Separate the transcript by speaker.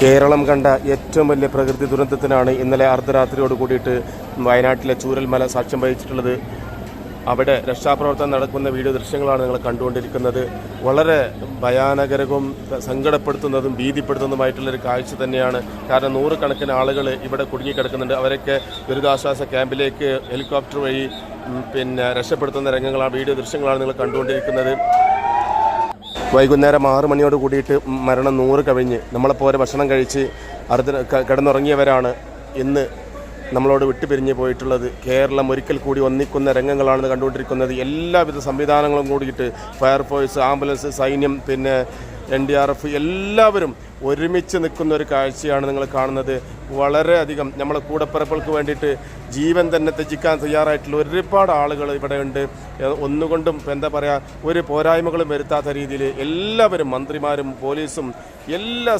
Speaker 1: കേരളം കണ്ട ഏറ്റവും വലിയ പ്രകൃതി ദുരന്തത്തിനാണ് ഇന്നലെ അർദ്ധരാത്രിയോട് കൂടിയിട്ട് വയനാട്ടിലെ ചൂരൽമല സാക്ഷ്യം വഹിച്ചിട്ടുള്ളത്. അവിടെ രക്ഷാപ്രവർത്തനം നടക്കുന്ന വീഡിയോ ദൃശ്യങ്ങളാണ് നിങ്ങൾ കണ്ടുകൊണ്ടിരിക്കുന്നത്. വളരെ ഭയാനകരവും സങ്കടപ്പെടുത്തുന്നതും ഭീതിപ്പെടുത്തുന്നതുമായിട്ടുള്ളൊരു കാഴ്ച തന്നെയാണ്. കാരണം നൂറുകണക്കിന് ആളുകൾ ഇവിടെ കുടുങ്ങിക്കിടക്കുന്നുണ്ട്. അവരൊക്കെ ദുരിതാശ്വാസ ക്യാമ്പിലേക്ക് ഹെലികോപ്റ്റർ വഴി രക്ഷപ്പെടുത്തുന്ന രംഗങ്ങളാണ്, വീഡിയോ ദൃശ്യങ്ങളാണ് നിങ്ങൾ കണ്ടുകൊണ്ടിരിക്കുന്നത്. വൈകുന്നേരം 6 മണിയോട് കൂടിയിട്ട് മരണം 100 കവിഞ്ഞ് നമ്മളെപ്പോലെ ഭക്ഷണം കഴിച്ച് കിടന്നുറങ്ങിയവരാണ് ഇന്ന് നമ്മളോട് വിട്ടുപിരിഞ്ഞ് പോയിട്ടുള്ളത്. കേരളം ഒരിക്കൽ കൂടി ഒന്നിക്കുന്ന രംഗങ്ങളാണ് കണ്ടുകൊണ്ടിരിക്കുന്നത്. എല്ലാവിധ സംവിധാനങ്ങളും കൂടിയിട്ട് ഫയർഫോഴ്സ്, ആംബുലൻസ്, സൈന്യം, NDRF എല്ലാവരും ഒരുമിച്ച് നിൽക്കുന്ന ഒരു കാഴ്ചയാണ് നിങ്ങൾ കാണുന്നത്. വളരെയധികം നമ്മളെ കൂടപ്പിറപ്പുകൾക്ക് വേണ്ടിയിട്ട് ജീവൻ തന്നെ ത്യജിക്കാൻ തയ്യാറായിട്ടുള്ള ഒരുപാട് ആളുകൾ ഇവിടെ ഉണ്ട്. ഒന്നുകൊണ്ടും ഒരു പോരായ്മകളും വരുത്താത്ത രീതിയിൽ എല്ലാവരും, മന്ത്രിമാരും പോലീസും എല്ലാ